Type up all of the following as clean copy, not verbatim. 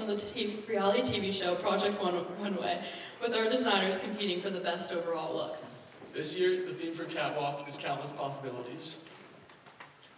from the reality TV show Project Runway, with our designers competing for the best overall looks. This year, the theme for Catwalk is Countless Possibilities.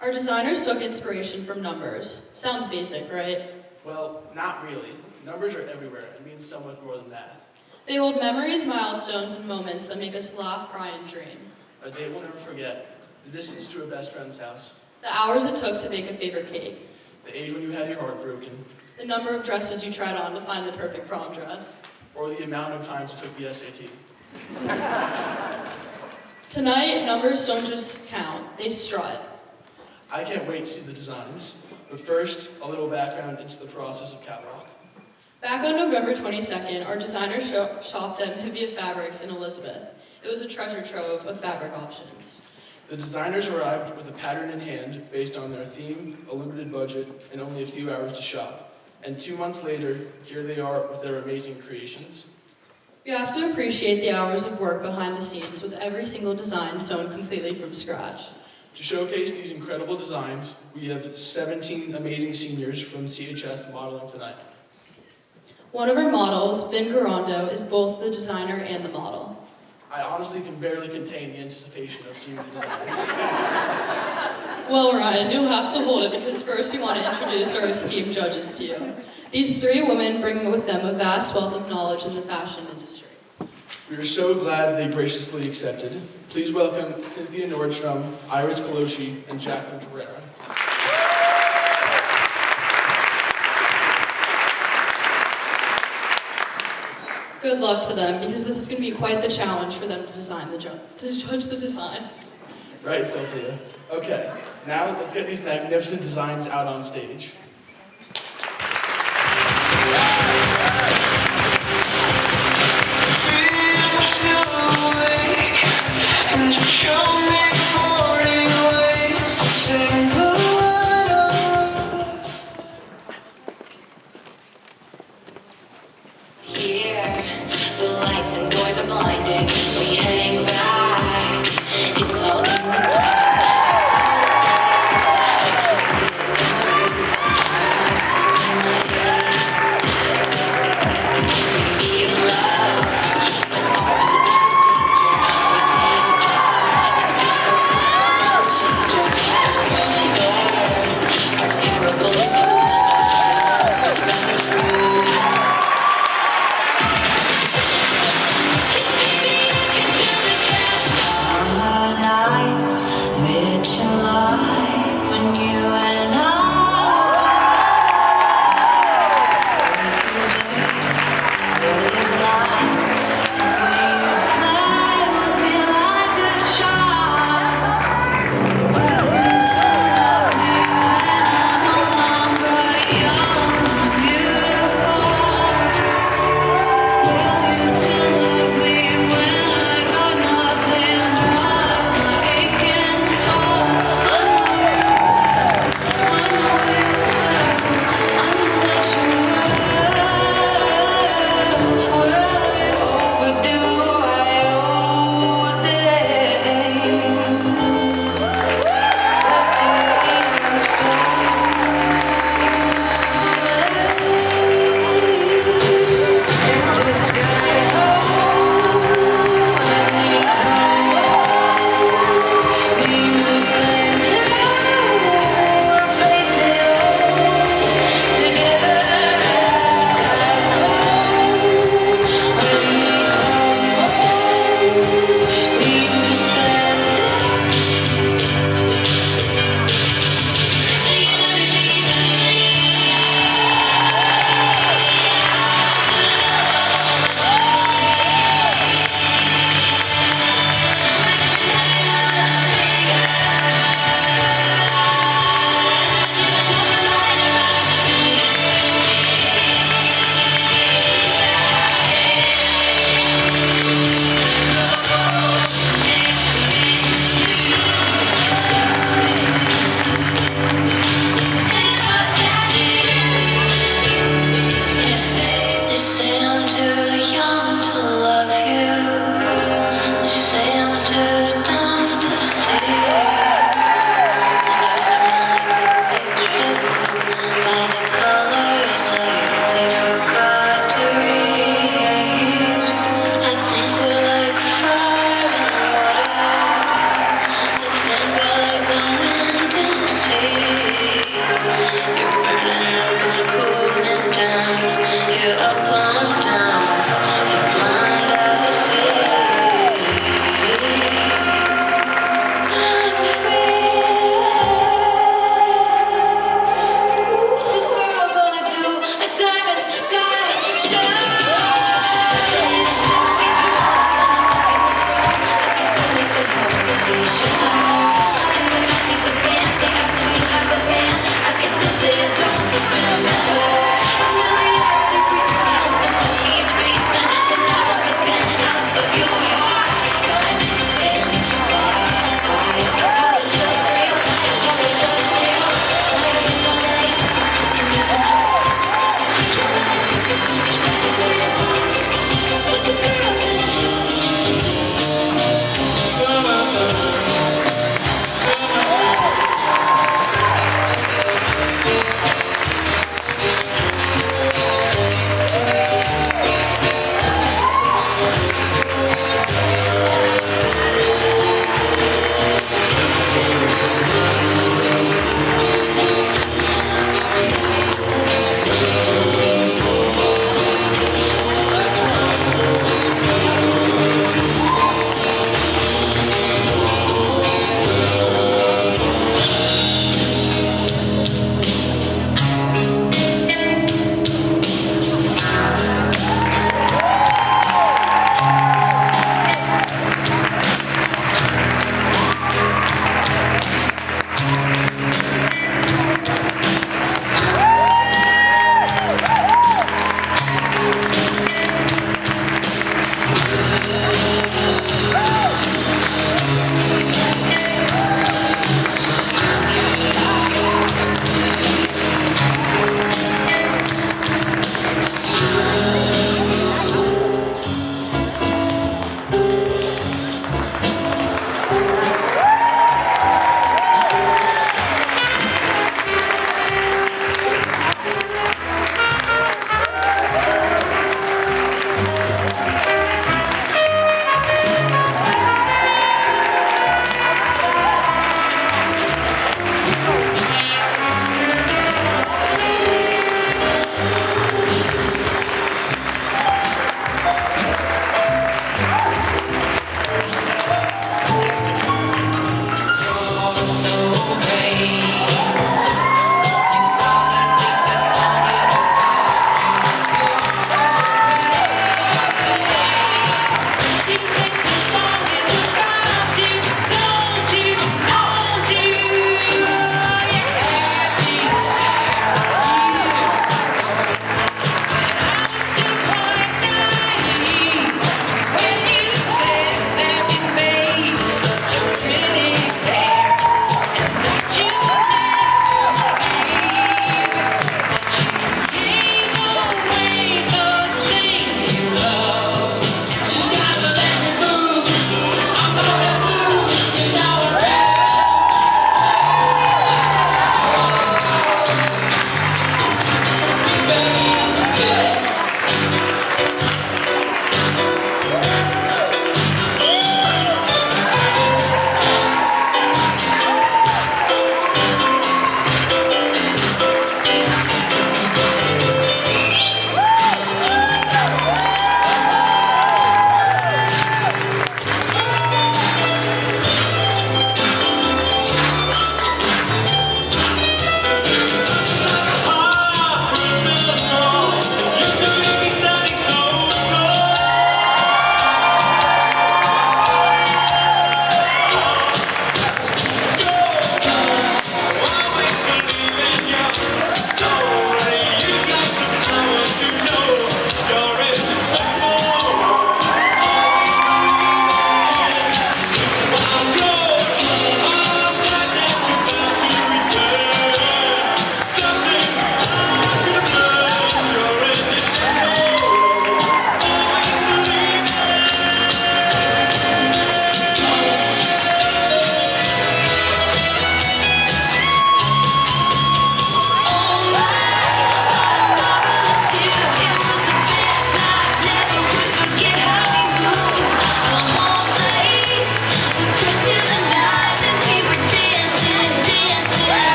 Our designers took inspiration from numbers. Sounds basic, right? Well, not really. Numbers are everywhere and mean so much more than math. They hold memories, milestones, and moments that make us laugh, cry, and dream. A day we'll never forget. The distance to a best friend's house. The hours it took to bake a favorite cake. The age when you had your heart broken. The number of dresses you tried on to find the perfect prom dress. Or the amount of times you took the SAT. Tonight, numbers don't just count, they strut. I can't wait to see the designs. But first, a little background into the process of Catwalk. Back on November 22nd, our designers shopped at Hivia Fabrics in Elizabeth. It was a treasure trove of fabric options. The designers arrived with a pattern in hand based on their theme, a limited budget, and only a few hours to shop. And 2 months later, here they are with their amazing creations. You have to appreciate the hours of work behind the scenes with every single design sewn completely from scratch. To showcase these incredible designs, we have 17 amazing seniors from CHS modeling tonight. One of our models, Vin Garando, is both the designer and the model. I honestly can barely contain the anticipation of seeing the designs. Well, Ryan, you'll have to hold it because first we want to introduce our esteemed judges to you. These three women bring with them a vast wealth of knowledge in the fashion industry. We are so glad they graciously accepted. Please welcome Cynthia Nordstrom, Iris Kaloshi, and Jacqueline Carrera. Good luck to them, because this is going to be quite the challenge for them to judge the designs. Right, Cynthia. Okay, now let's get these magnificent designs out on stage.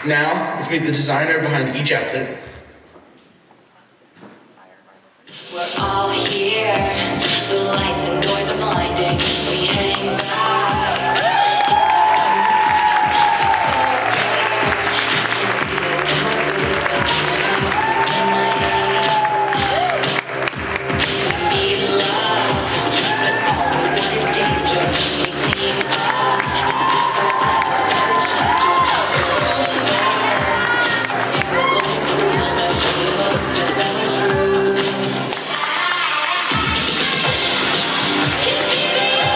Now, let's meet the designer behind each outfit. We're all here, the lights and noise are blinding, we hang back, it's can't see it in my boots, but I'm about to clean my ace. We need love, but all we want is danger, we team up, it's suicide's like a changer. Rumors are terrible and cruel, but most of them are true. It's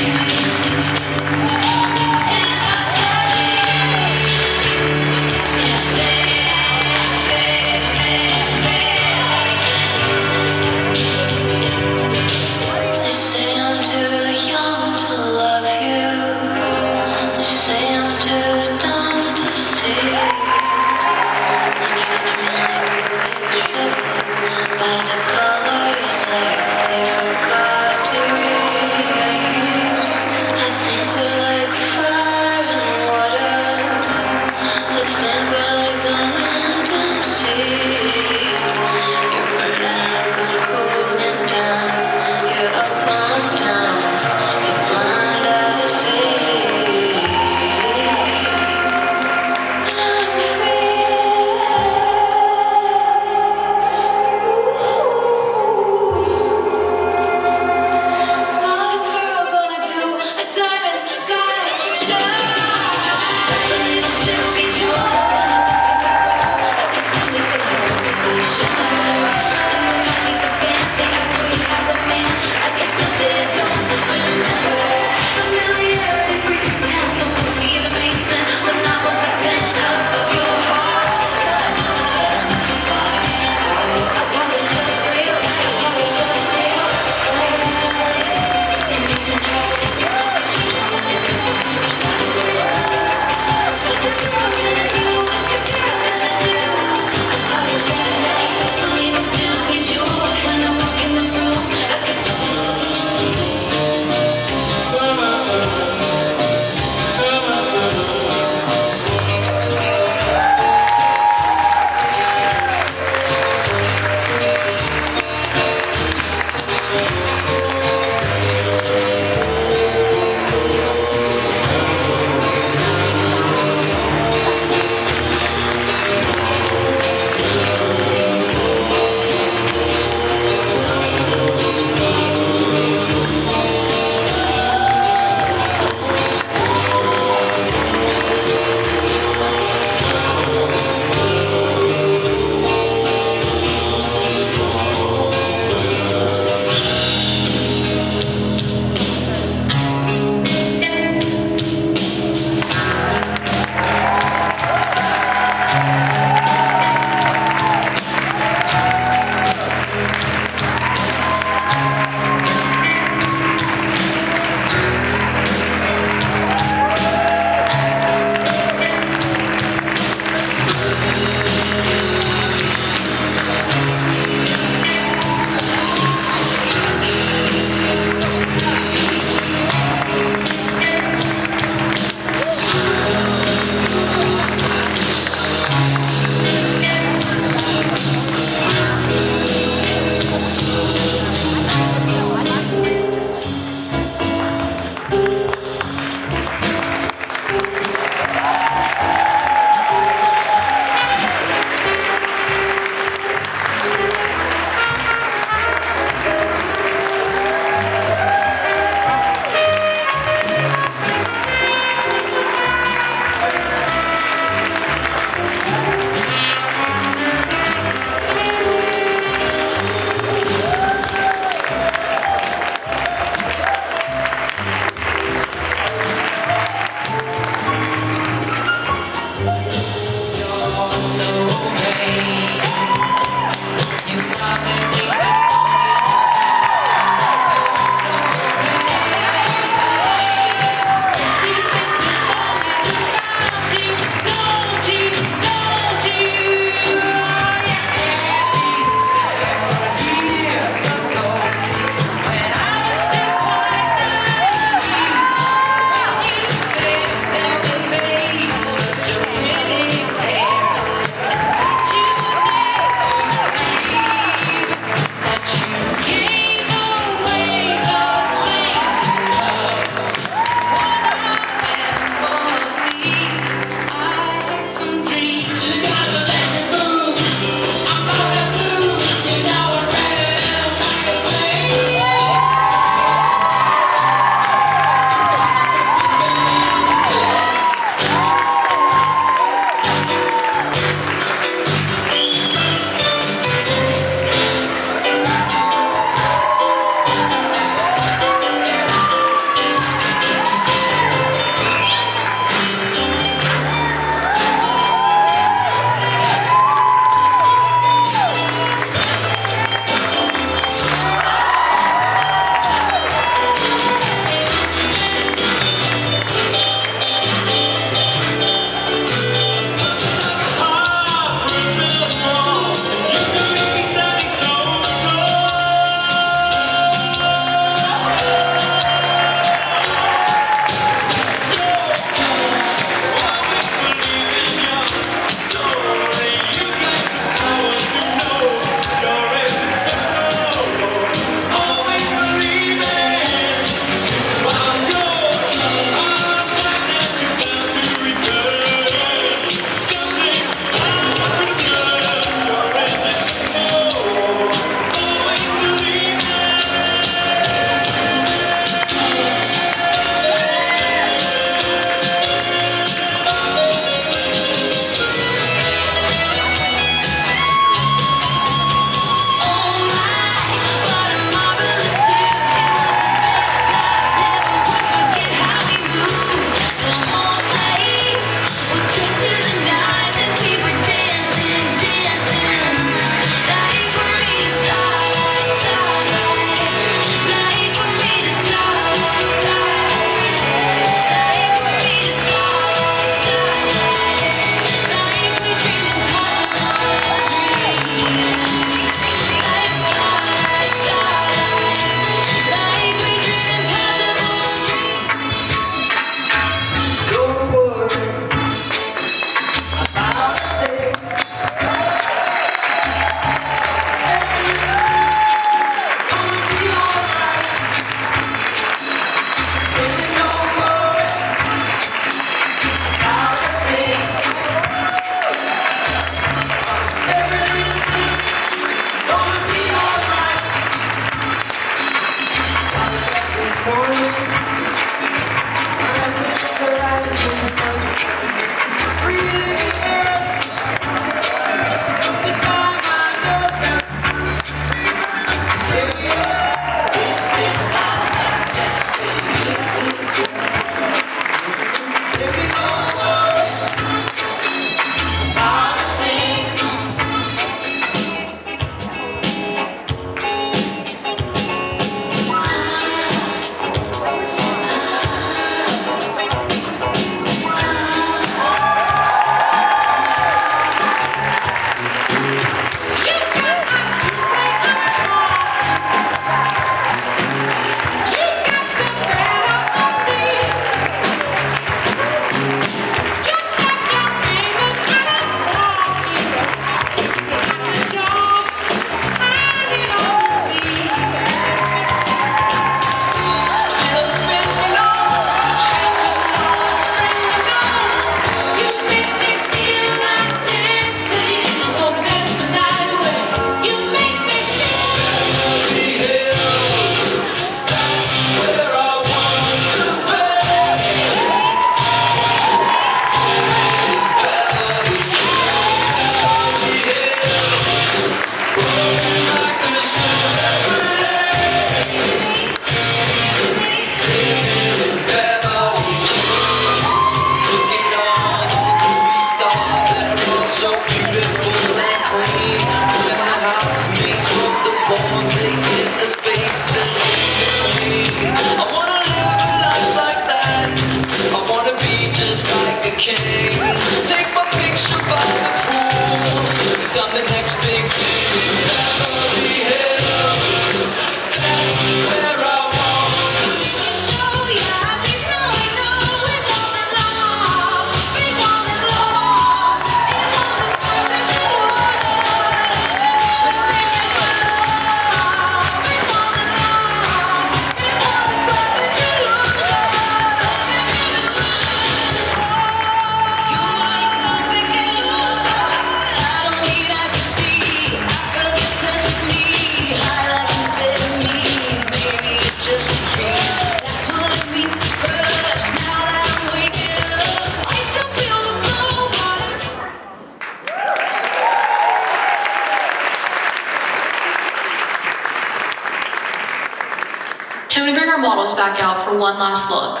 Can we bring our models back out for one last look?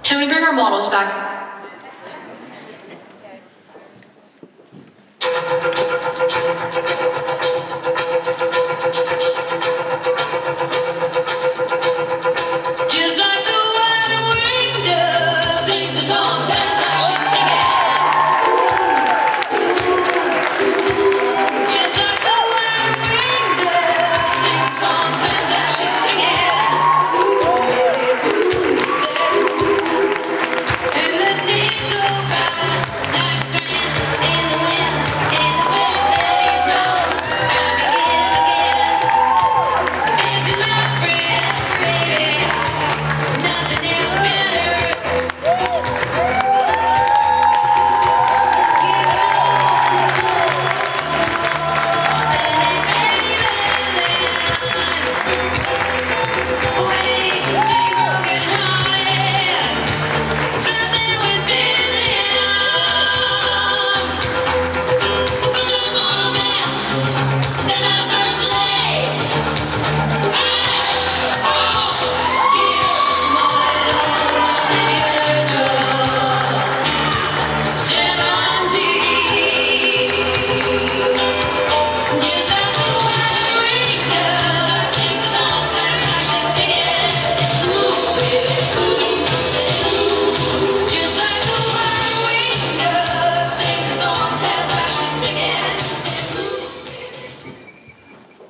Can we bring our models back? Just like the wide wind does, sings a song, sounds like she's singing. Just like the wide wind does, sings a song, sounds like she's singing. And the days go by like sand in the wind, in the wind that is blown. I begin again, stand to my friend, baby. Nothing else matters.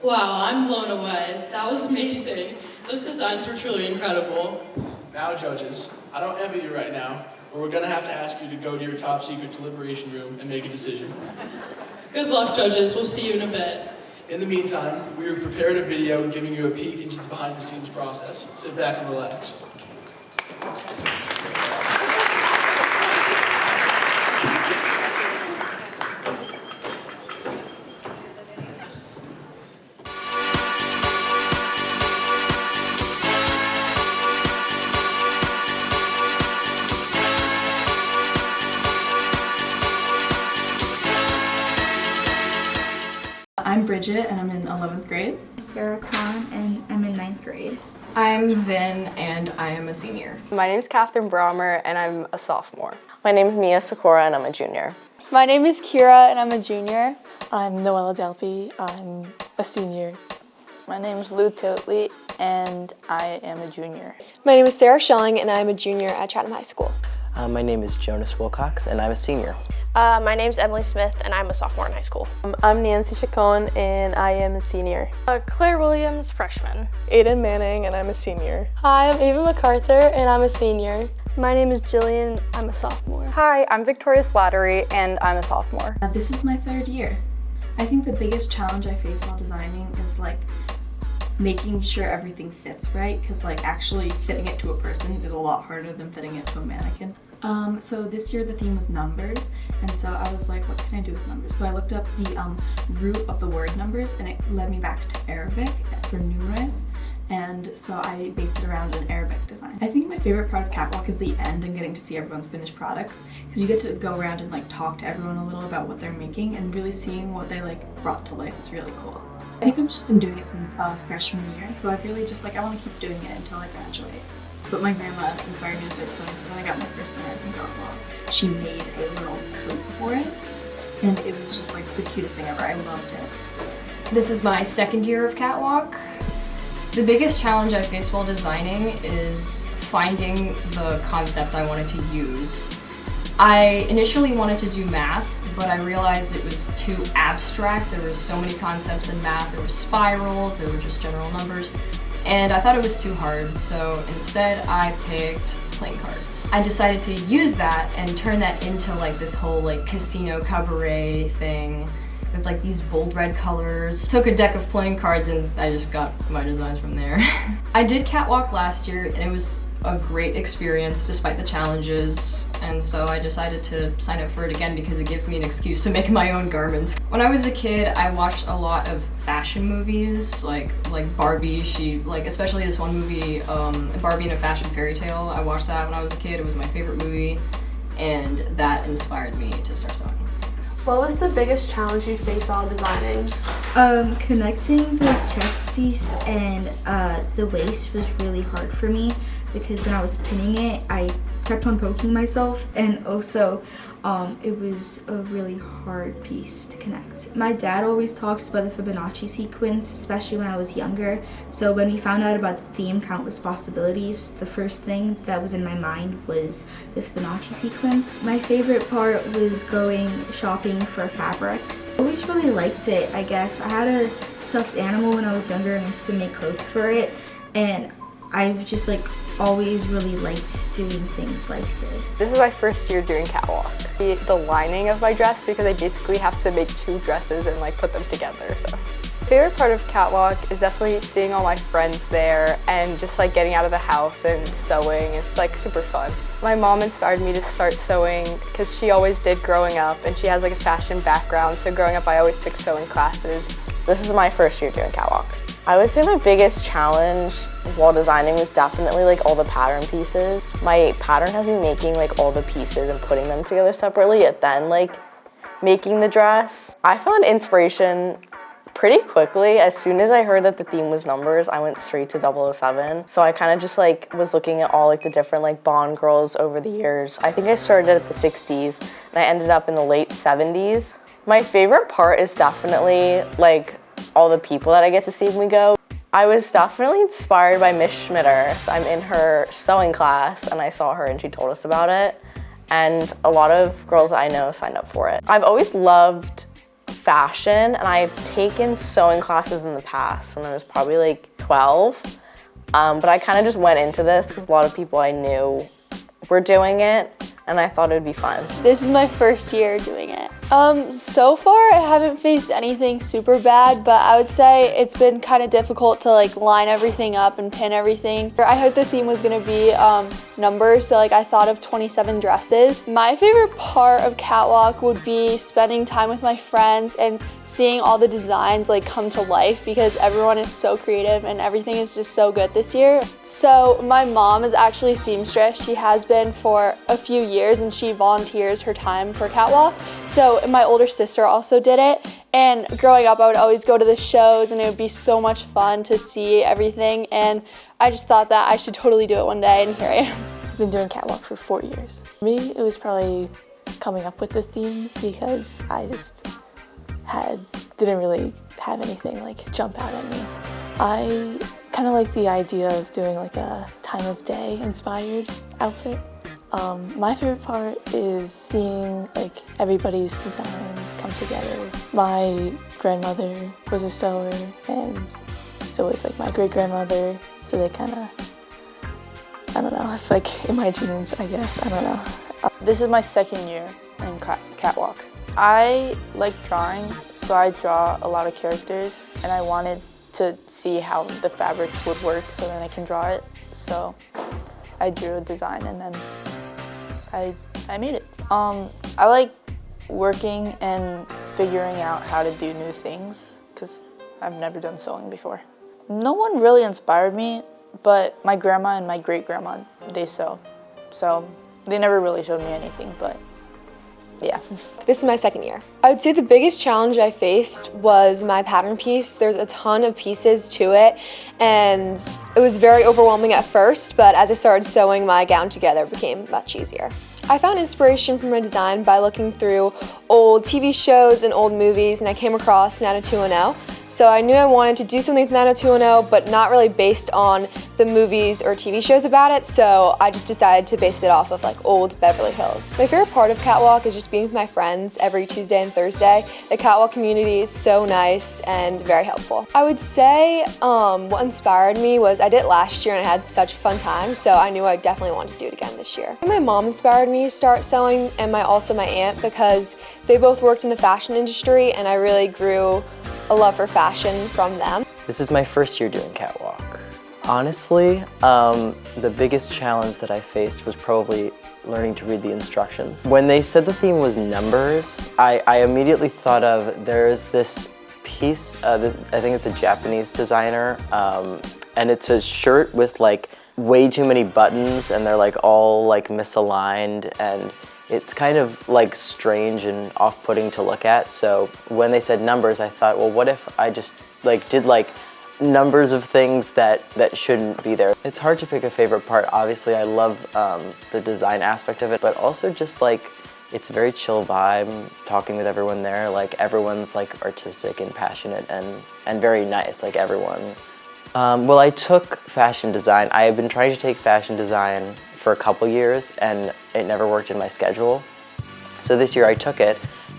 Wow, I'm blown away. That was amazing. Those designs were truly incredible. Now, judges, I don't envy you right now, but we're gonna have to ask you to go to your top secret deliberation room and make a decision. Good luck, judges. We'll see you in a bit. In the meantime, we have prepared a video giving you a peek into the behind-the-scenes process. Sit back and relax. Bridget and I'm in 11th grade. Sarah Khan and I'm in 9th grade. I'm Vin and I am a senior. My name is Catherine Brommer and I'm a sophomore. My name is Mia Sakura and I'm a junior. My name is Kira and I'm a junior. I'm Noella Delpy, I'm a senior. My name is Lou Totley and I am a junior. My name is Sarah Schelling and I'm a junior at Chatham High School. My name is Jonas Wilcox and I'm a senior. My name's Emily Smith and I'm a sophomore in high school. I'm Nancy Chacon and I am a senior. Claire Williams, freshman. Aiden Manning and I'm a senior. Hi, I'm Ava MacArthur and I'm a senior. My name is Jillian, I'm a sophomore. Hi, I'm Victoria Slattery and I'm a sophomore. This is my 3rd year. I think the biggest challenge I face while designing is like making sure everything fits right, because like actually fitting it to a person is a lot harder than fitting it to a mannequin. So this year the theme was numbers, and so I was like, what can I do with numbers? So I looked up the root of the word numbers, and it led me back to Arabic for numerous, and so I based it around an Arabic design. I think my favorite part of Catwalk is the end and getting to see everyone's finished products, because you get to go around and like talk to everyone a little about what they're making, and really seeing what they like brought to life is really cool. I think I've just been doing it since freshman year, so I've really just like, I want to keep doing it until I graduate. But my grandma inspired me to start sewing because when I got my first American Catwalk, she made a little coat for it, and it was just like the cutest thing ever. I loved it. This is my 2nd year of Catwalk. The biggest challenge I face while designing is finding the concept I wanted to use. I initially wanted to do math, but I realized it was too abstract. There were so many concepts in math. There were spirals, there were just general numbers, and I thought it was too hard, so instead I picked playing cards. I decided to use that and turn that into like this whole like casino cabaret thing with like these bold red colors. Took a deck of playing cards and I just got my designs from there. I did Catwalk last year and it was a great experience despite the challenges, and so I decided to sign up for it again because it gives me an excuse to make my own garments. When I was a kid, I watched a lot of fashion movies like Barbie. Especially this one movie, Barbie in a Fashion Fairy Tale. I watched that when I was a kid. It was my favorite movie, and that inspired me to start sewing. What was the biggest challenge you faced while designing? Connecting the chest piece and the waist was really hard for me because when I was pinning it, I kept on poking myself, and also it was a really hard piece to connect. My dad always talks about the Fibonacci sequence, especially when I was younger. So when we found out about the theme, Countless Possibilities, the first thing that was in my mind was the Fibonacci sequence. My favorite part was going shopping for fabrics. I always really liked it, I guess. I had a stuffed animal when I was younger and I used to make clothes for it, and I've just like always really liked doing things like this. This is my 1st year doing Catwalk. The lining of my dress, because I basically have to make 2 dresses and like put them together. So favorite part of Catwalk is definitely seeing all my friends there and just like getting out of the house and sewing. It's like super fun. My mom inspired me to start sewing because she always did growing up, and she has like a fashion background, so growing up I always took sewing classes. This is my 1st year doing Catwalk. I would say my biggest challenge while designing was definitely like all the pattern pieces. My pattern has me making like all the pieces and putting them together separately, and then like making the dress. I found inspiration pretty quickly. As soon as I heard that the theme was numbers, I went straight to 007. So I kind of just like was looking at all like the different like Bond girls over the years. I think I started at the 60s and I ended up in the late 70s. My favorite part is definitely like all the people that I get to see when we go. I was definitely inspired by Miss Schmitter. So I'm in her sewing class and I saw her and she told us about it. And a lot of girls I know signed up for it. I've always loved fashion, and I've taken sewing classes in the past when I was probably like 12. But I kind of just went into this because a lot of people I knew were doing it, and I thought it would be fun. This is my 1st year doing it. So far I haven't faced anything super bad, but I would say it's been kind of difficult to like line everything up and pin everything. I heard the theme was gonna be numbers, so like I thought of 27 dresses. My favorite part of Catwalk would be spending time with my friends and seeing all the designs like come to life because everyone is so creative and everything is just so good this year. So my mom is actually a seamstress. She has been for a few years and she volunteers her time for Catwalk. So my older sister also did it, and growing up I would always go to the shows and it would be so much fun to see everything, and I just thought that I should totally do it one day, and here I am. I've been doing Catwalk for 4 years. For me, it was probably coming up with the theme because I just didn't really have anything like jump out at me. I kind of like the idea of doing like a time of day inspired outfit. My favorite part is seeing like everybody's designs come together. My grandmother was a sewer, and so was like my great-grandmother, so they kind of, I don't know, it's like in my genes, I guess, I don't know. This is my second year in Catwalk. I like drawing, so I draw a lot of characters, and I wanted to see how the fabric would work so then I can draw it. So I drew a design and then I made it. I like working and figuring out how to do new things because I've never done sewing before. No one really inspired me, but my grandma and my great-grandma, they sew. So they never really showed me anything, but yeah. This is my second year. I would say the biggest challenge I faced was my pattern piece. There's a ton of pieces to it, and it was very overwhelming at first, but as I started sewing my gown together, it became much easier. I found inspiration for my design by looking through old TV shows and old movies, and I came across 90210. So I knew I wanted to do something with 90210, but not really based on the movies or TV shows about it, so I just decided to base it off of like old Beverly Hills. My favorite part of Catwalk is just being with my friends every Tuesday and Thursday. The Catwalk community is so nice and very helpful. I would say what inspired me was I did it last year and I had such a fun time, so I knew I definitely wanted to do it again this year. My mom inspired me to start sewing, and also my aunt, because they both worked in the fashion industry and I really grew a love for fashion from them. This is my first year doing Catwalk. Honestly, the biggest challenge that I faced was probably learning to read the instructions. When they said the theme was numbers, I immediately thought of, there's this piece, I think it's a Japanese designer, and it's a shirt with like way too many buttons and they're like all like misaligned, and it's kind of like strange and off-putting to look at. So when they said numbers, I thought, well, what if I just like did like numbers of things that shouldn't be there. It's hard to pick a favorite part. Obviously, I love the design aspect of it, but also just like it's a very chill vibe talking with everyone there. Like everyone's like artistic and passionate and very nice, like everyone. Well, I took fashion design. I have been trying to take fashion design for a couple years and it never worked in my schedule. So this year I took it,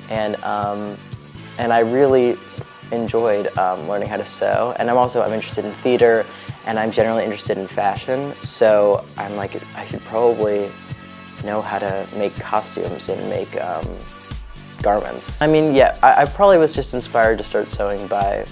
and I really enjoyed learning how to sew. And I'm interested in theater, and I'm generally interested in fashion. So I'm like, I should probably know how to make costumes and make garments. I mean, yeah, I probably was just inspired to start sewing by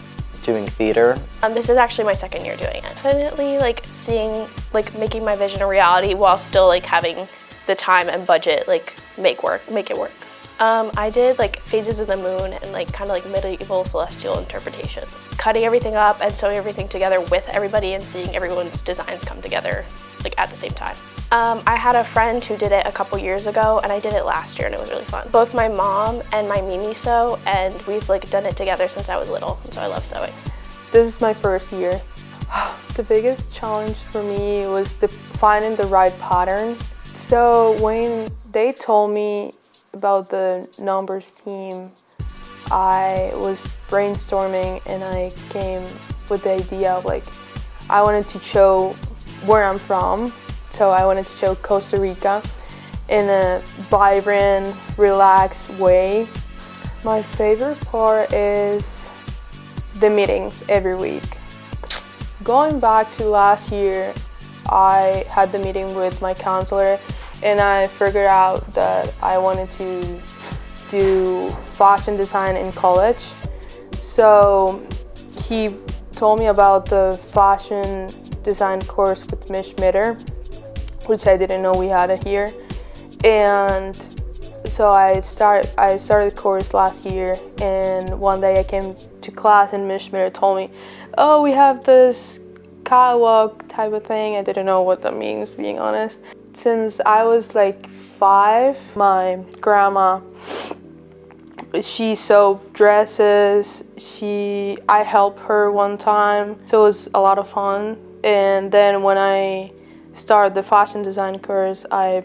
doing theater. This is actually my second year doing it. Definitely like making my vision a reality while still like having the time and budget like make it work. I did like phases of the moon and like kind of like medieval celestial interpretations. Cutting everything up and sewing everything together with everybody and seeing everyone's designs come together like at the same time. I had a friend who did it a couple years ago and I did it last year and it was really fun. Both my mom and my Mimi sew, and we've like done it together since I was little, and so I love sewing. This is my first year. The biggest challenge for me was finding the right pattern. So when they told me about the numbers theme, I was brainstorming and I came with the idea of like, I wanted to show where I'm from. So I wanted to show Costa Rica in a vibrant, relaxed way. My favorite part is the meetings every week. Going back to last year, I had the meeting with my counselor and I figured out that I wanted to do fashion design in college. So he told me about the fashion design course with Miss Schmitter, which I didn't know we had it here. And So I started the course last year, and one day I came to class and Miss Schmitter told me, oh, we have this Catwalk type of thing. I didn't know what that means, being honest. Since I was like 5, my grandma, she sewed dresses. I helped her one time, so it was a lot of fun. And then when I started the fashion design course, I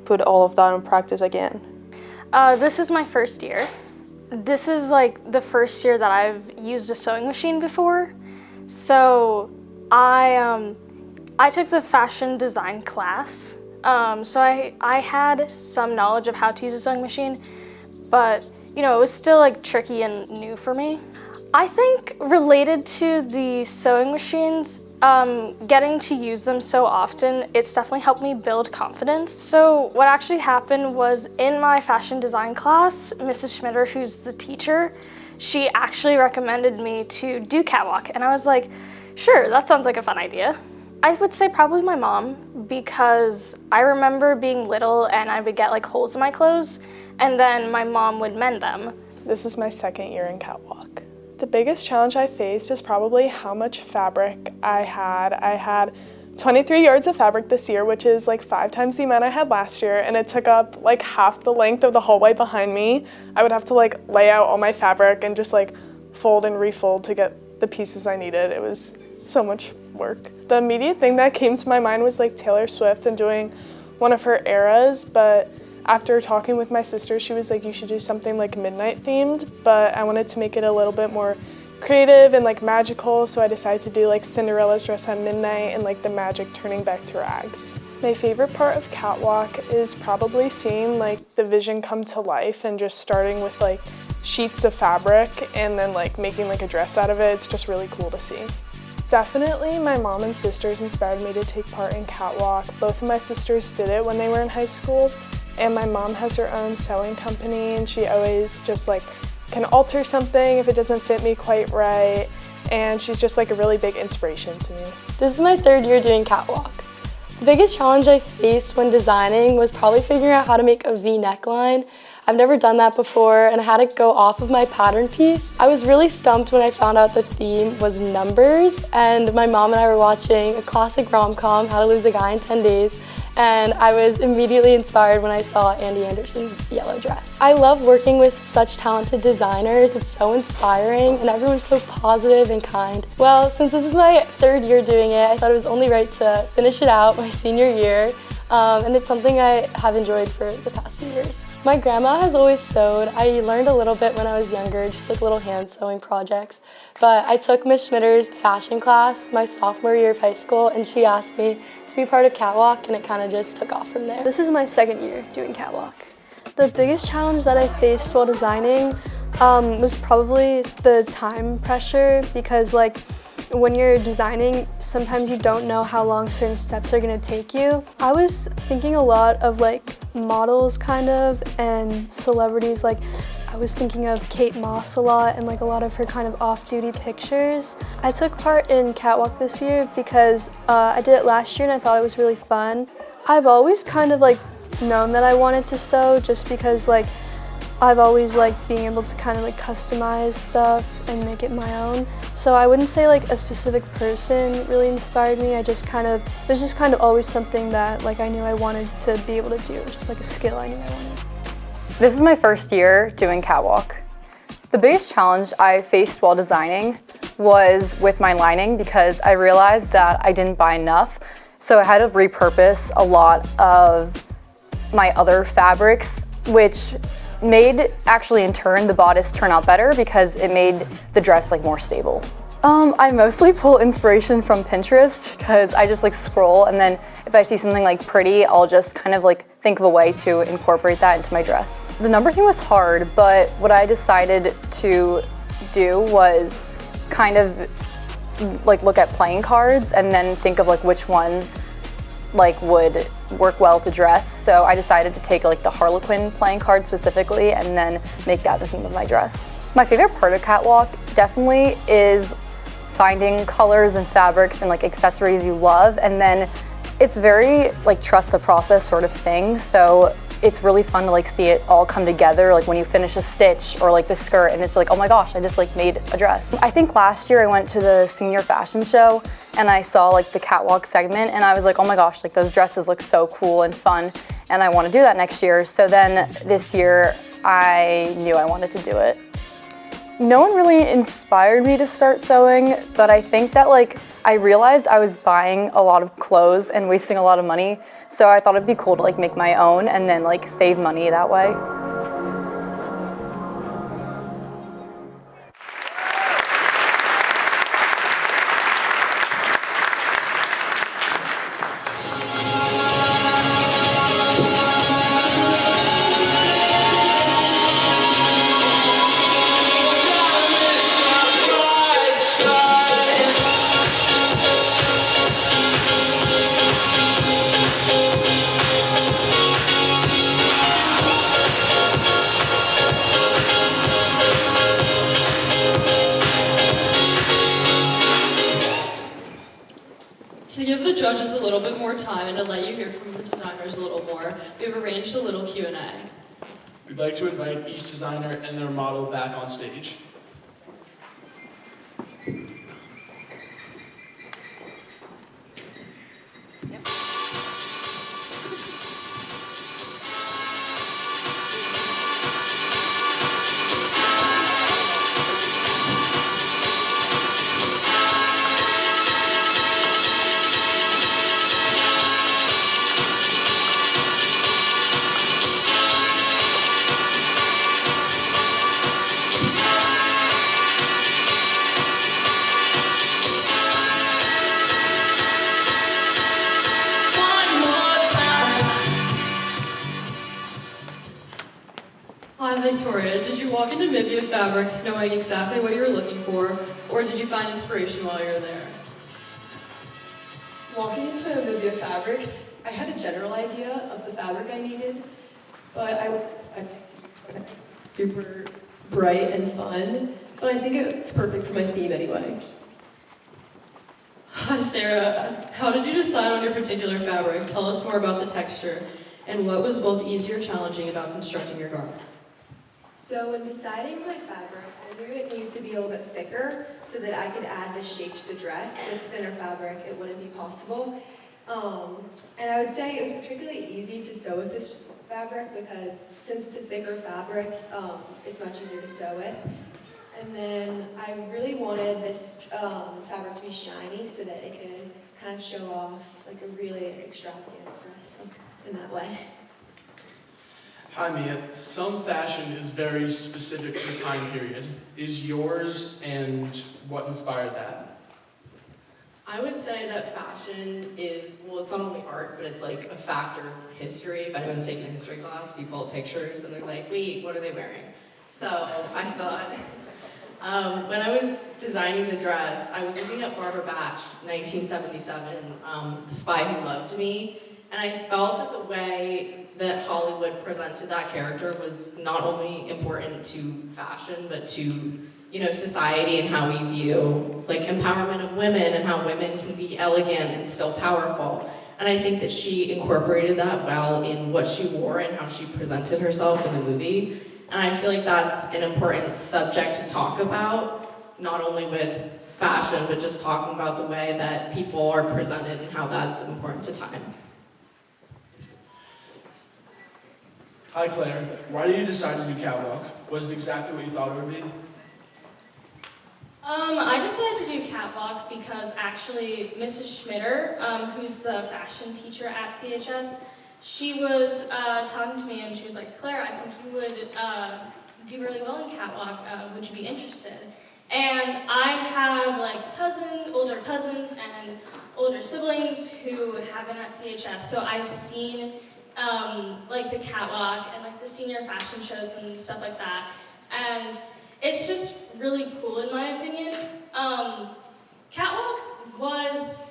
put all of that in practice again. This is my first year. This is like the first year that I've used a sewing machine before. So I took the fashion design class. So I had some knowledge of how to use a sewing machine, but you know, it was still like tricky and new for me. I think related to the sewing machines, getting to use them so often, it's definitely helped me build confidence. So what actually happened was in my fashion design class, Mrs. Schmitter, who's the teacher, she actually recommended me to do Catwalk. And I was like, sure, that sounds like a fun idea. I would say probably my mom, because I remember being little and I would get like holes in my clothes and then my mom would mend them. This is my second year in Catwalk. The biggest challenge I faced is probably how much fabric I had. I had 23 yards of fabric this year, which is like 5 times the amount I had last year, and it took up like half the length of the hallway behind me. I would have to like lay out all my fabric and just like fold and refold to get the pieces I needed. It was so much work. The immediate thing that came to my mind was like Taylor Swift and doing one of her eras, but after talking with my sister, she was like, you should do something like midnight themed, but I wanted to make it a little bit more creative and like magical, so I decided to do like Cinderella's dress at midnight and like the magic turning back to rags. My favorite part of Catwalk is probably seeing like the vision come to life and just starting with like sheets of fabric and then like making like a dress out of it. It's just really cool to see. Definitely my mom and sisters inspired me to take part in Catwalk. Both of my sisters did it when they were in high school, and my mom has her own sewing company and she always just like can alter something if it doesn't fit me quite right, and she's just like a really big inspiration to me. This is my 3rd year doing Catwalk. The biggest challenge I faced when designing was probably figuring out how to make a V neckline. I've never done that before and I had to go off of my pattern piece. I was really stumped when I found out the theme was numbers, and my mom and I were watching a classic rom-com, How to Lose a Guy in 10 Days, and I was immediately inspired when I saw Andy Anderson's yellow dress. I love working with such talented designers. It's so inspiring and everyone's so positive and kind. Well, since this is my 3rd year doing it, I thought it was only right to finish it out my senior year, and it's something I have enjoyed for the past few years. My grandma has always sewed. I learned a little bit when I was younger, just like little hand sewing projects. But I took Miss Schmitter's fashion class my sophomore year of high school, and she asked me to be part of Catwalk, and it kind of just took off from there. This is my 2nd year doing Catwalk. The biggest challenge that I faced while designing was probably the time pressure, because like when you're designing, sometimes you don't know how long certain steps are gonna take you. I was thinking a lot of like models kind of and celebrities. Like I was thinking of Kate Moss a lot and like a lot of her kind of off-duty pictures. I took part in Catwalk this year because I did it last year and I thought it was really fun. I've always kind of like known that I wanted to sew, just because like I've always liked being able to kind of like customize stuff and make it my own. So I wouldn't say like a specific person really inspired me. It was just kind of always something that like I knew I wanted to be able to do. It was just like a skill I knew I wanted. This is my 1st year doing Catwalk. The biggest challenge I faced while designing was with my lining, because I realized that I didn't buy enough. So I had to repurpose a lot of my other fabrics, which made actually in turn the bodice turn out better because it made the dress like more stable. I mostly pull inspiration from Pinterest because I just like scroll, and then if I see something like pretty, I'll just kind of like think of a way to incorporate that into my dress. The number thing was hard, but what I decided to do was kind of like look at playing cards and then think of like which ones like would work well with the dress. So I decided to take like the Harlequin playing card specifically and then make that the theme of my dress. My favorite part of Catwalk definitely is finding colors and fabrics and like accessories you love, and then it's very like trust the process sort of thing. So it's really fun to like see it all come together, like when you finish a stitch or like the skirt and it's like, oh my gosh, I just like made a dress. I think last year I went to the senior fashion show and I saw like the catwalk segment and I was like, oh my gosh, like those dresses look so cool and fun and I want to do that next year. So then this year I knew I wanted to do it. No one really inspired me to start sewing, but I think that like I realized I was buying a lot of clothes and wasting a lot of money, so I thought it'd be cool to like make my own and then like save money that way. To give the judges a little bit more time and to let you hear from the designers a little more, we've arranged a little Q&A. We'd like to invite each designer and their model back on stage. Hi Victoria, did you walk into Mivia Fabrics knowing exactly what you were looking for, or did you find inspiration while you were there? Walking into Mivia Fabrics, I had a general idea of the fabric I needed, but I wasn't expecting super bright and fun, but I think it's perfect for my theme anyway. Hi Sarah, how did you decide on your particular fabric? Tell us more about the texture, and what was both easy or challenging about constructing your garment? So when deciding my fabric, I knew it needed to be a little bit thicker so that I could add the shape to the dress. With thinner fabric, it wouldn't be possible. And I would say it was particularly easy to sew with this fabric because since it's a thicker fabric, it's much easier to sew with. And then I really wanted this fabric to be shiny so that it could kind of show off like a really extravagant dress in that way. Hi Mia, some fashion is very specific to a time period. Is yours, and what inspired that? I would say that fashion is, well, it's not only art, but it's like a factor of history. If anyone's taken a history class, you pull up pictures and they're like, wait, what are they wearing? So I thought, when I was designing the dress, I was looking at Barbara Batch, 1977, The Spy Who Loved Me, and I felt that the way that Hollywood presented that character was not only important to fashion, but to, you know, society and how we view like empowerment of women and how women can be elegant and still powerful. And I think that she incorporated that well in what she wore and how she presented herself in the movie. And I feel like that's an important subject to talk about, not only with fashion, but just talking about the way that people are presented and how that's important to time. Hi Claire, why did you decide to do Catwalk? Was it exactly what you thought it would be? I decided to do Catwalk because actually Mrs. Schmitter, who's the fashion teacher at CHS, she was talking to me and she was like, Claire, I think you would do really well in Catwalk. Would you be interested? And I have like older cousins and older siblings who have been at CHS, so I've seen like the Catwalk and like the senior fashion shows and stuff like that. And it's just really cool in my opinion. Catwalk was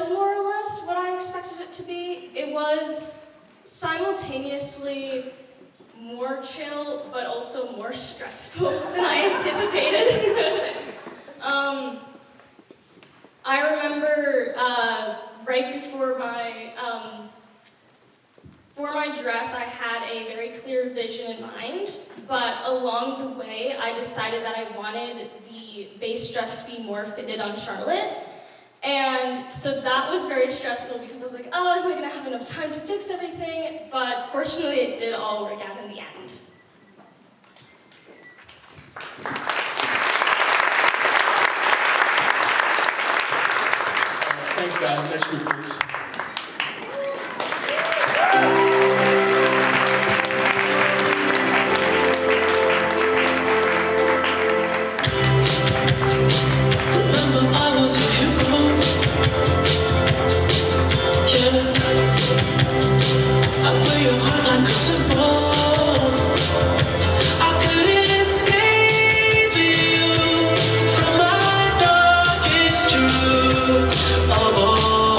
more or less what I expected it to be. It was simultaneously more chill, but also more stressful than I anticipated. I remember right before my dress, I had a very clear vision in mind, but along the way, I decided that I wanted the base dress to be more fitted on Charlotte. And so that was very stressful because I was like, oh, am I gonna have enough time to fix everything? But fortunately, it did all work out in the end. Thanks, guys. Next group, please. Remember, I was a hero. Yeah, I wear your heart like a symbol. I couldn't save you from my darkest truth of all.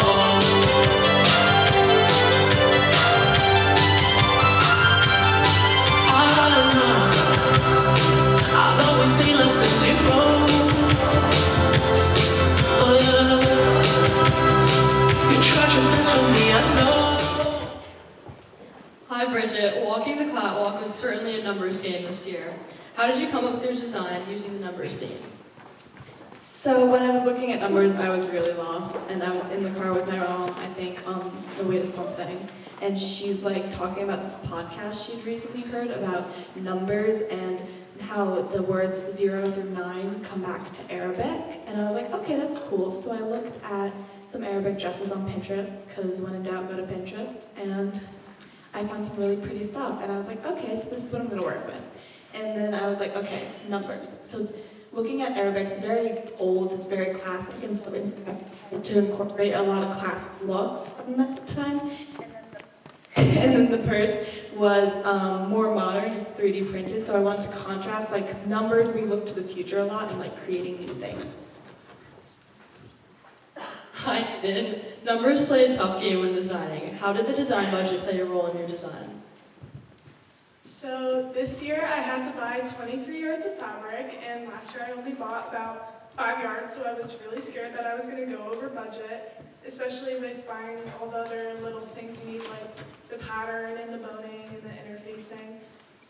I know I'll always be less than zero. Oh yeah, you tried your best for me, I know. Hi Bridget, walking the catwalk was certainly a numbers game this year. How did you come up with your design using the numbers theme? So when I was looking at numbers, I was really lost, and I was in the car with my mom, I think, on the way to something, and she's like talking about this podcast she'd recently heard about numbers and how the words 0 through 9 come back to Arabic, and I was like, okay, that's cool. So I looked at some Arabic dresses on Pinterest, because when in doubt, go to Pinterest, and I found some really pretty stuff, and I was like, okay, so this is what I'm gonna work with. And then I was like, okay, numbers. So looking at Arabic, it's very old, it's very classic, and so I tried to incorporate a lot of classic looks from that time. And then the purse was more modern, it's 3D printed, so I wanted to contrast, like, 'cause numbers, we look to the future a lot and like creating new things. I did. Numbers play a tough game when designing. How did the design budget play a role in your design? So this year I had to buy 23 yards of fabric, and last year I only bought about 5 yards, so I was really scared that I was going to go over budget, especially with buying all the other little things you need, like the pattern and the boning and the interfacing.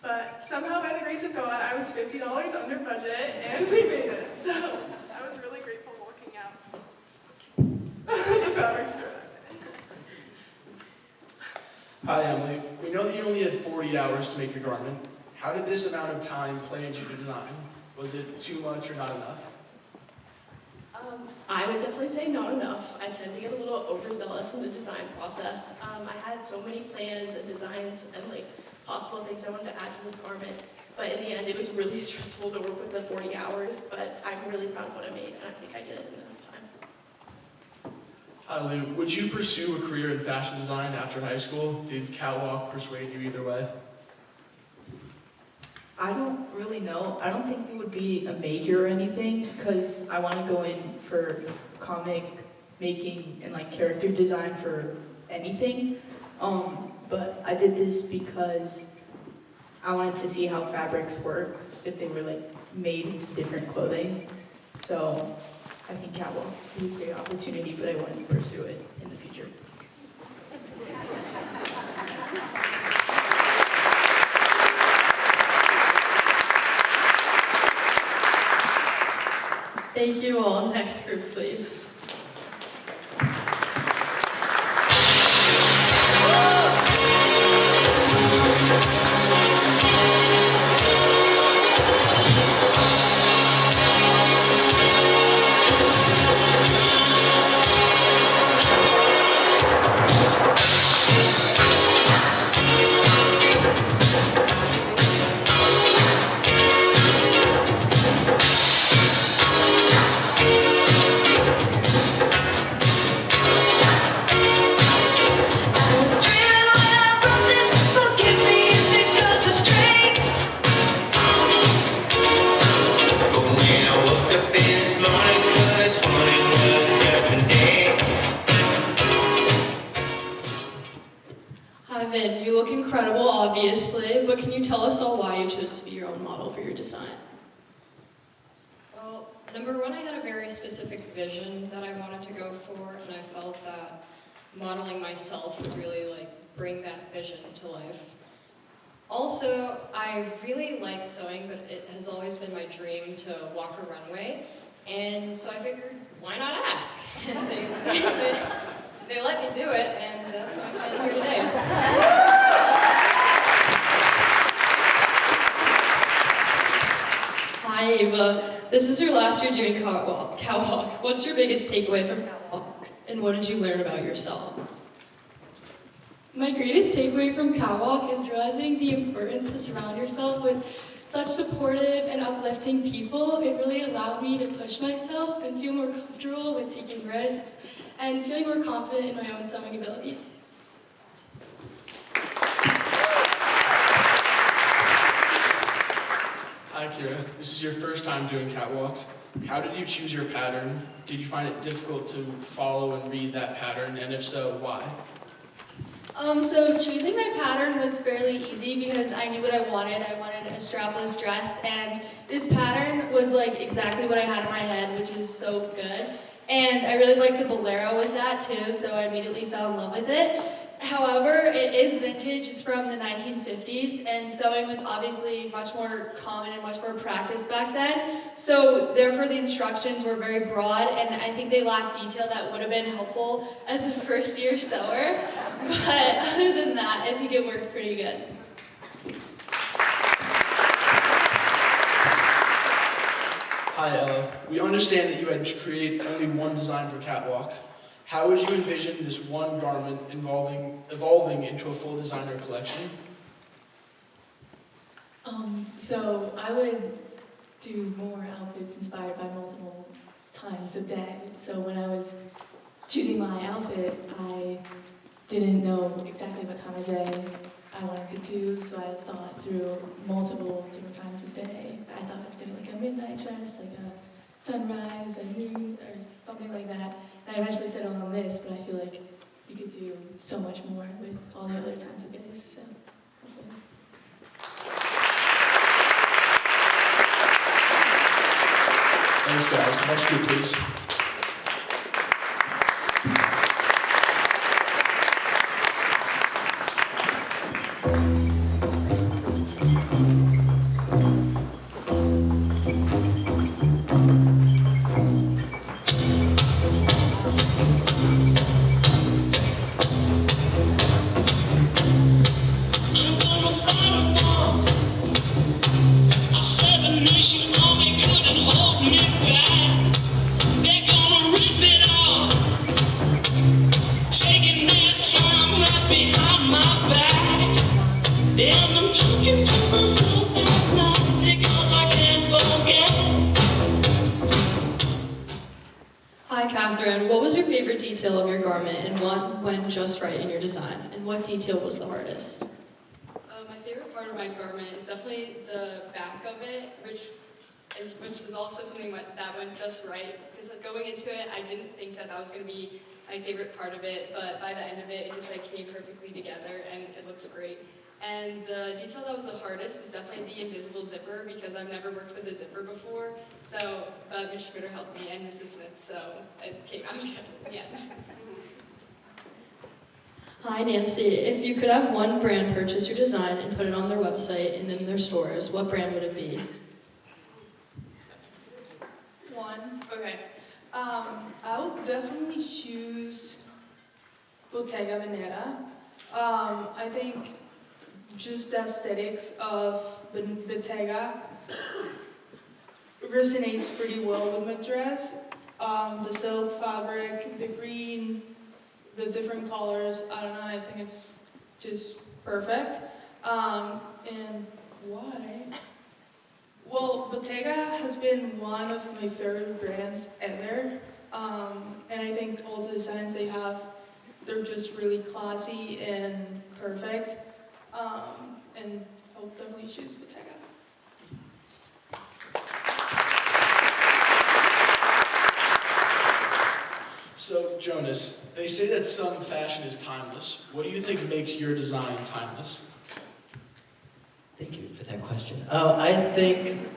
But somehow, by the grace of God, I was $50 under budget, and we made it. So I was really grateful walking out the fabric store. Hi, Emily. We know that you only had 40 hours to make your garment. How did this amount of time play into your design? Was it too much or not enough? I would definitely say not enough. I tend to get a little overzealous in the design process. I had so many plans and designs and like possible things I wanted to add to this garment, but in the end it was really stressful to work with the 40 hours, but I'm really proud of what I made, and I think I did it in enough time. Hi, Lou. Would you pursue a career in fashion design after high school? Did Catwalk persuade you either way? I don't really know. I don't think it would be a major or anything because I want to go in for comic making and like character design for anything. But I did this because I wanted to see how fabrics work if they were like made into different clothing. So I think Catwalk is a great opportunity, but I wanted to pursue it in the future. Thank you all. Next group, please. Ivan, you look incredible, obviously, but can you tell us all why you chose to be your own model for your design? Well, number one, I had a very specific vision that I wanted to go for, and I felt that modeling myself would really bring that vision to life. Also, I really like sewing, but it has always been my dream to walk a runway. And so I figured, why not ask? And they let me do it, and that's why I'm standing here today. Hi, Ava. This is your last year doing Catwalk. What's your biggest takeaway from Catwalk, and what did you learn about yourself? My greatest takeaway from Catwalk is realizing the importance to surround yourself with such supportive and uplifting people. It really allowed me to push myself and feel more comfortable with taking risks and feeling more confident in my own sewing abilities. Hi, Kira. This is your first time doing Catwalk. How did you choose your pattern? Did you find it difficult to follow and read that pattern, and if so, why? So choosing my pattern was fairly easy because I knew what I wanted. I wanted a strapless dress, and this pattern was like exactly what I had in my head, which is so good. And I really liked the bolero with that too, so I immediately fell in love with it. However, it is vintage, it's from the 1950s, and sewing was obviously much more common and much more practiced back then. So therefore the instructions were very broad, and I think they lacked detail that would have been helpful as a first-year sewer. But other than that, I think it worked pretty good. Hi, Ella. We understand that you had to create only one design for Catwalk. How would you envision this one garment evolving into a full designer collection? So I would do more outfits inspired by multiple times a day. So when I was choosing my outfit, I didn't know exactly what time of day I wanted to do, so I thought through multiple different times a day. I thought of doing like a midnight dress, like a sunrise, a nude, or something like that. And I eventually settled on this, but I feel like you could do so much more with all the other times of days. So that's what Thanks, guys. Next group, please. Hi, Catherine. What was your favorite detail of your garment, and what went just right in your design? And what detail was the hardest? My favorite part of my garment is definitely the back of it, which is also something that went just right. Because going into it, I didn't think that was going to be my favorite part of it, but by the end of it, it just came perfectly together, and it looks great. And the detail that was the hardest was definitely the invisible zipper, because I've never worked with a zipper before. So Ms. Schmitter helped me, and Mrs. Smith, so it came out good in the end. Hi, Nancy. If you could have one brand purchase your design and put it on their website and in their stores, what brand would it be? One, okay. I would definitely choose Bottega Veneta. I think just the aesthetics of Bottega resonates pretty well with my dress. The silk fabric, the green, the different colors, I don't know, I think it's just perfect. And why? Well, Bottega has been one of my favorite brands ever. And I think all the designs they have, they're just really classy and perfect. And I'll definitely choose Bottega. So, Jonas, they say that some fashion is timeless. What do you think makes your design timeless? Thank you for that question. I think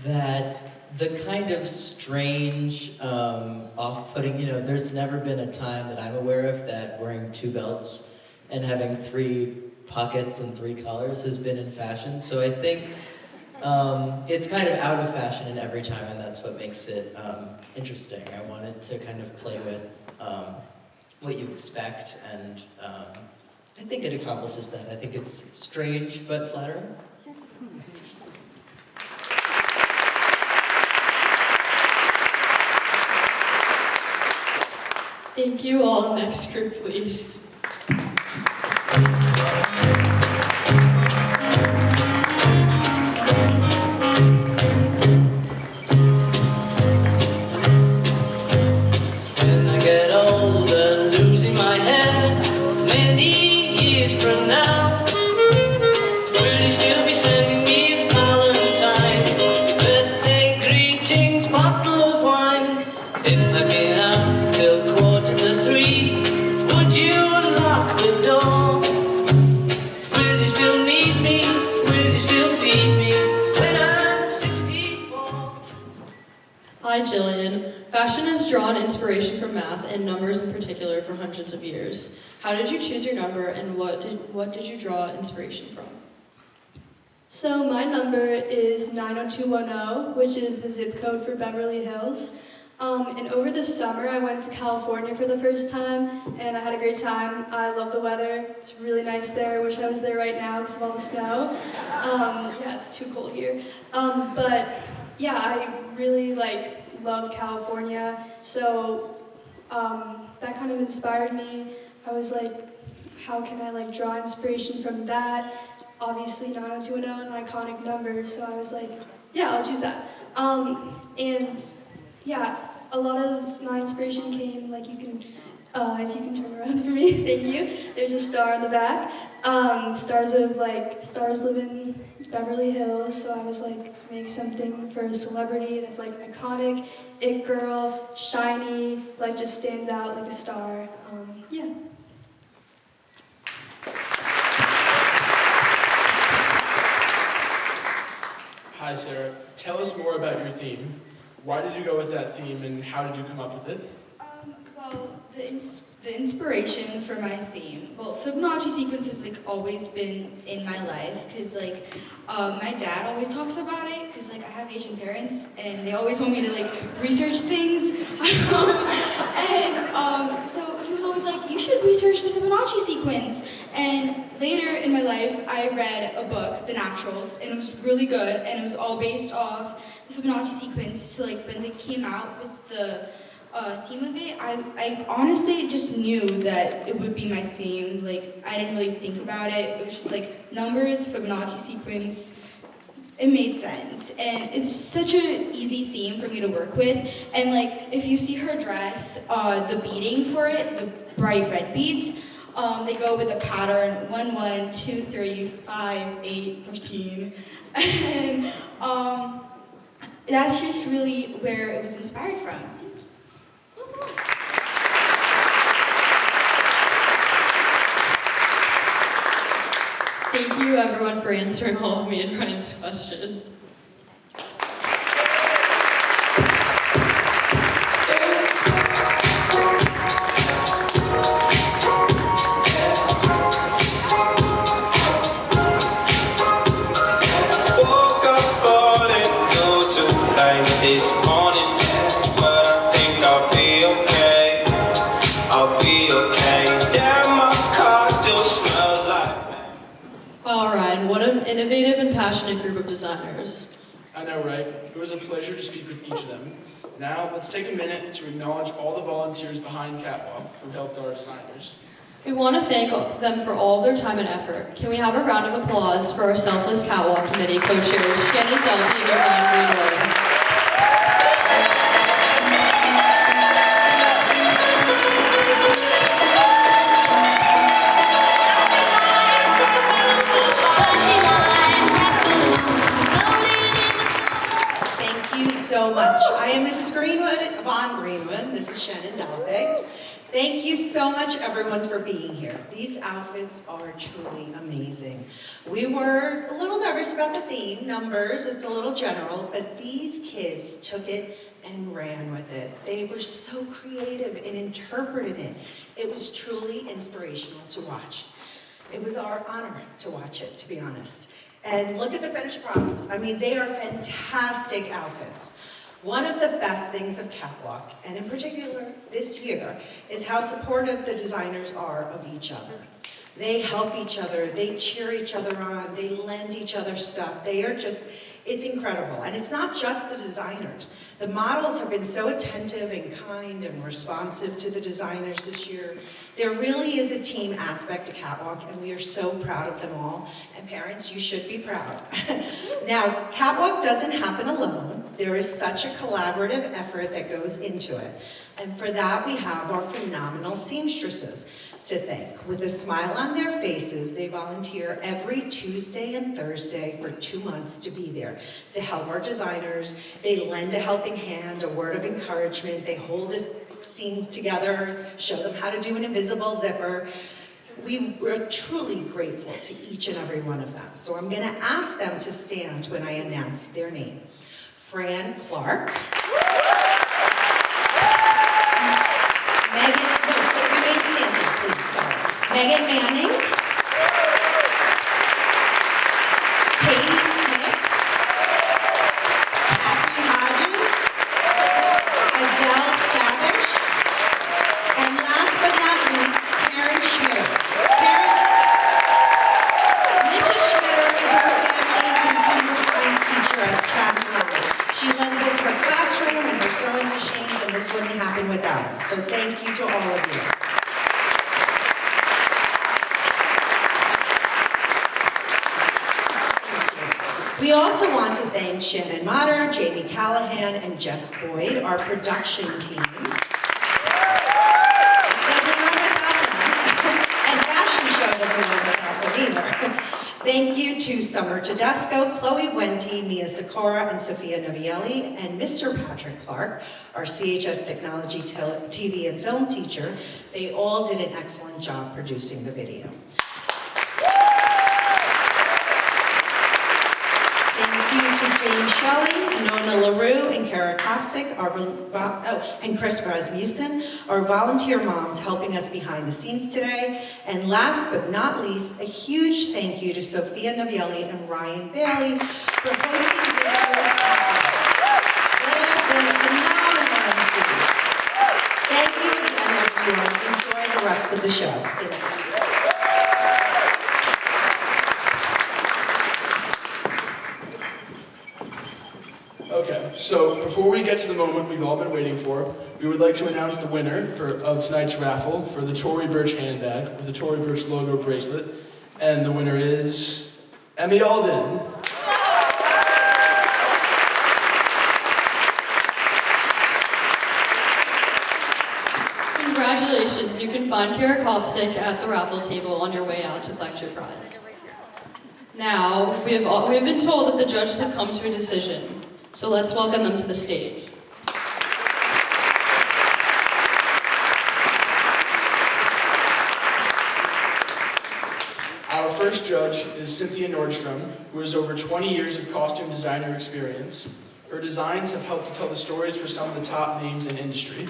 that the kind of strange, off-putting, there's never been a time that I'm aware of that wearing two belts and having 3 pockets and 3 collars has been in fashion. So I think it's kind of out of fashion in every time, and that's what makes it interesting. I wanted to kind of play with what you expect, and I think it accomplishes that. I think it's strange but flattering. Thank you all. Next group, please. When I get older, losing my head, many years from now, will you still be sending me Valentine's, birthday greetings, bottle of wine? If I've been out till 2:45, would you lock the door? Will you still need me? Will you still feed me when I'm 64? Hi, Jillian. Fashion has drawn inspiration from math and numbers in particular for hundreds of years. How did you choose your number, and what did you draw inspiration from? So my number is 90210, which is the zip code for Beverly Hills. And over the summer, I went to California for the first time, and I had a great time. I love the weather. It's really nice there. I wish I was there right now because of all the snow. Yeah, it's too cold here. But yeah, I really love California. So that kind of inspired me. I was like, how can I draw inspiration from that? Obviously 90210, an iconic number. So I was like, yeah, I'll choose that. And yeah, a lot of my inspiration came, you can, if you can turn around for me, thank you. There's a star on the back. Stars live in Beverly Hills, so I was make something for a celebrity that's iconic, it girl, shiny, just stands out like a star. Yeah. Hi, Sarah. Tell us more about your theme. Why did you go with that theme, and how did you come up with it? Well, the inspiration for my theme, well, Fibonacci sequence has always been in my life because my dad always talks about it because I have Asian parents and they always want me to research things. So he was always like, you should research the Fibonacci sequence. And later in my life, I read a book, The Naturals, and it was really good, and it was all based off the Fibonacci sequence. So when they came out with the theme of it, I honestly just knew that it would be my theme. I didn't really think about it. It was just numbers, Fibonacci sequence. It made sense, and it's such an easy theme for me to work with. And if you see her dress, the beading for it, the bright red beads, they go with the pattern 1, 1, 2, 3, 5, 8, 13, and that's just really where it was inspired from. Thank you, everyone, for answering all of me and Ryan's questions. Woke up all in no tonight this morning, but I think I'll be okay. I'll be okay. Yeah, my car still smells like. Wow, Ryan, what an innovative and passionate group of designers. I know, right? It was a pleasure to speak with each of them. Now, let's take a minute to acknowledge all the volunteers behind Catwalk who helped our designers. We want to thank them for all of their time and effort. Can we have a round of applause for our Selfless Catwalk Committee co-chairs, Shannon Delpy and Ryan Greenwood. Thank you so much. I am Mrs. Greenwood, Von Greenwood. This is Shannon Delpy. Thank you so much, everyone, for being here. These outfits are truly amazing. We were a little nervous about the theme, numbers, it's a little general, but these kids took it and ran with it. They were so creative and interpreted it. It was truly inspirational to watch. It was our honor to watch it, to be honest. And look at the finished products. I mean, they are fantastic outfits. One of the best things of Catwalk, and in particular this year, is how supportive the designers are of each other. They help each other, they cheer each other on, they lend each other stuff. They are just, it's incredible. And it's not just the designers. The models have been so attentive and kind and responsive to the designers this year. There really is a team aspect to Catwalk, and we are so proud of them all. And parents, you should be proud. Now, Catwalk doesn't happen alone. There is such a collaborative effort that goes into it. And for that, we have our phenomenal seamstresses to thank. With a smile on their faces, they volunteer every Tuesday and Thursday for 2 months to be there to help our designers. They lend a helping hand, a word of encouragement. They hold a seam together, show them how to do an invisible zipper. We're truly grateful to each and every one of them. So I'm gonna ask them to stand when I announce their name. Fran Clark. Megan Manning, Katie Smith, Kathy Hodges, Adele Stavish, and last but not least, Karen Schmitter. Mrs. Schmitter is our family and consumer science teacher at Catwalk. She lends us her classroom and her sewing machines, and this wouldn't happen without her. So thank you to all of you. We also want to thank Shannon Motter, Jamie Callahan, and Jess Boyd, our production team. This doesn't run without them. And fashion show doesn't run without them either. Thank you to Summer Tedesco, Chloe Wente, Mia Sikora, and Sophia Novielli, and Mr. Patrick Clark, our CHS Technology TV and film teacher. They all did an excellent job producing the video. Thank you to Jane Shelley, Nona LaRue, and Kara Kopsick, and Chris Rasmussen, our volunteer moms helping us behind the scenes today. And last but not least, a huge thank you to Sophia Novielli and Ryan Bailey for hosting this year's conference. They have been phenomenal MCs. Thank you again, everyone. Enjoy the rest of the show. Thank you. Okay, so before we get to the moment we've all been waiting for, we would like to announce the winner of tonight's raffle for the Tory Burch handbag with the Tory Burch logo bracelet. And the winner is Emmy Alden. Congratulations, you can find Kara Kopsick at the raffle table on your way out to collect your prize. Now, we have been told that the judges have come to a decision. So let's welcome them to the stage. Our first judge is Cynthia Nordstrom, who has over 20 years of costume designer experience. Her designs have helped to tell the stories for some of the top names in industry.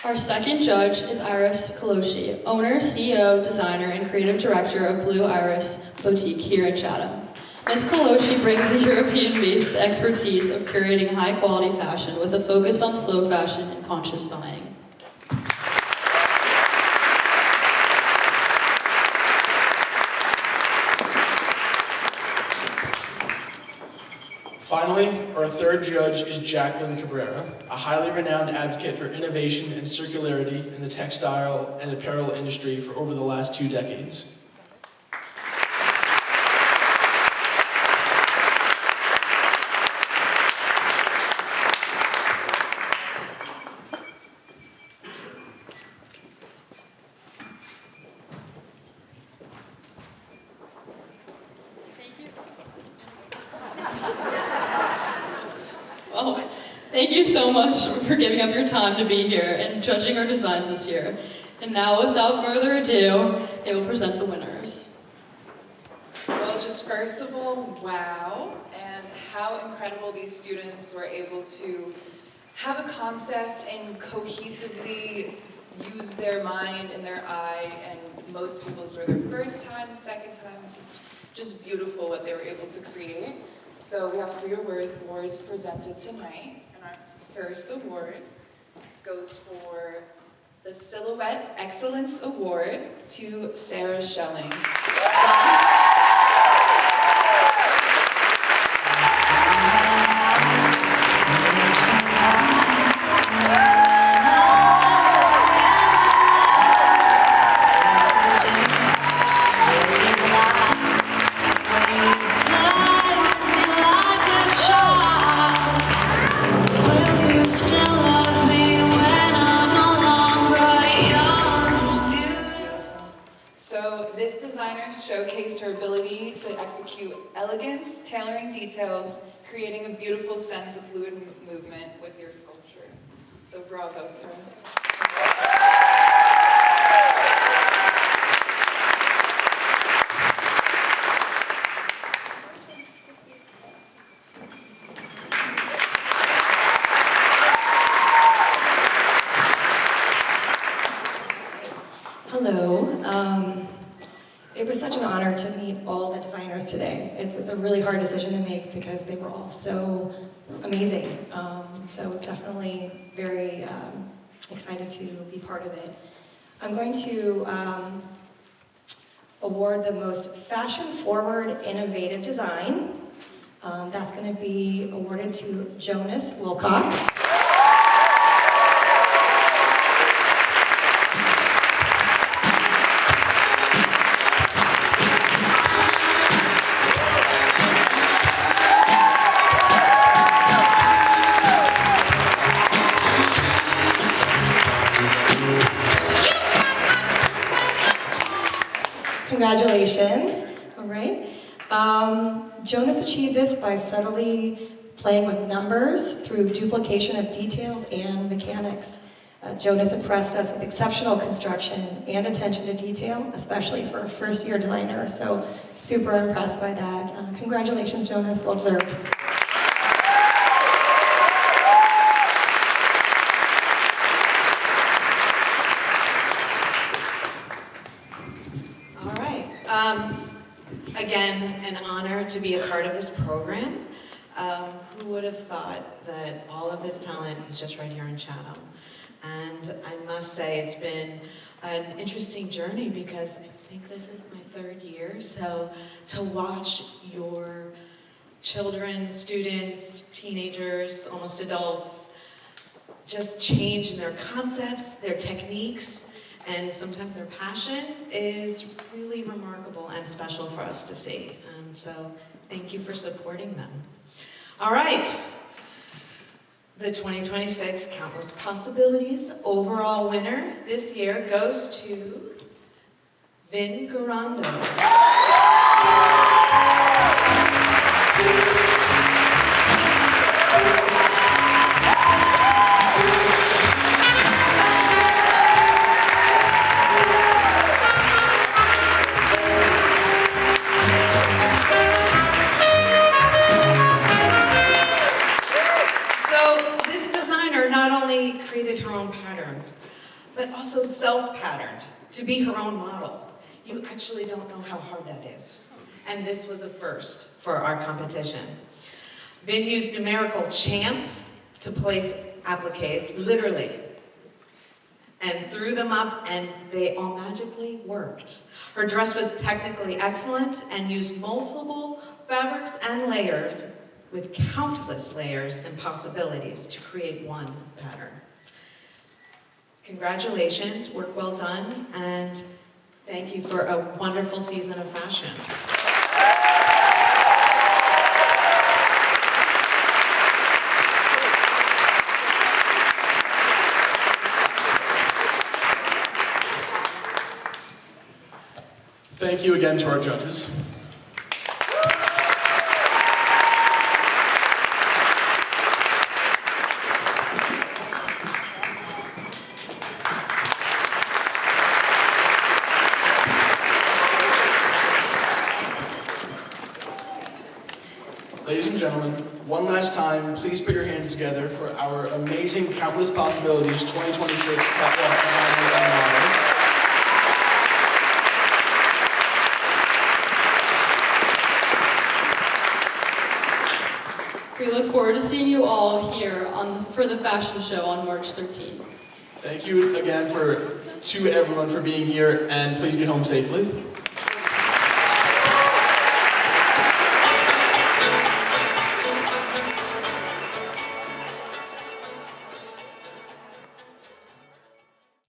Our second judge is Iris Kaloshi, owner, CEO, designer, and creative director of Blue Iris Boutique here in Chatham. Ms. Kaloshi brings a European-based expertise of curating high-quality fashion with a focus on slow fashion and conscious buying. Finally, our third judge is Jacqueline Cabrera, a highly renowned advocate for innovation and circularity in the textile and apparel industry for over the last 2 decades. Well, thank you so much for giving up your time to be here and judging our designs this year. And now, without further ado, they will present the winners. Well, just first of all, wow, and how incredible these students were able to have a concept and cohesively use their mind and their eye, and most people's were their first time, second times. It's just beautiful what they were able to create. So we have 3 awards presented tonight, and our first award goes for the Silhouette Excellence Award to Sarah Schelling. So this designer showcased her ability to execute elegance, tailoring details, creating a beautiful sense of fluid movement with your sculpture. So bravo, Sarah. Hello. It was such an honor to meet all the designers today. It's a really hard decision to make because they were all so amazing. So definitely very excited to be part of it. I'm going to award the most fashion-forward, innovative design. That's going to be awarded to Jonas Wilcox. Congratulations. All right. Jonas achieved this by subtly playing with numbers through duplication of details and mechanics. Jonas impressed us with exceptional construction and attention to detail, especially for a first-year designer. So super impressed by that. Congratulations, Jonas. Well deserved. All right. Again, an honor to be a part of this program. Who would have thought that all of this talent is just right here in Chatham? And I must say it's been an interesting journey because I think this is my 3rd year. So to watch your children, students, teenagers, almost adults, just change in their concepts, their techniques, and sometimes their passion is really remarkable and special for us to see. So thank you for supporting them. All right. The 2026 Countless Possibilities overall winner this year goes to Vin Garando. Created her own pattern, but also self-patterned to be her own model. You actually don't know how hard that is. And this was a first for our competition. Vin used numerical chance to place appliques, literally, and threw them up, and they all magically worked. Her dress was technically excellent and used multiple fabrics and layers with countless layers and possibilities to create one pattern. Congratulations, work well done, and thank you for a wonderful season of fashion. Thank you again to our judges. Ladies and gentlemen, one last time, please put your hands together for our amazing Countless Possibilities 2026 Catwalk Designers and Models. We look forward to seeing you all here for the fashion show on March 13th. Thank you again to everyone for being here, and please get home safely.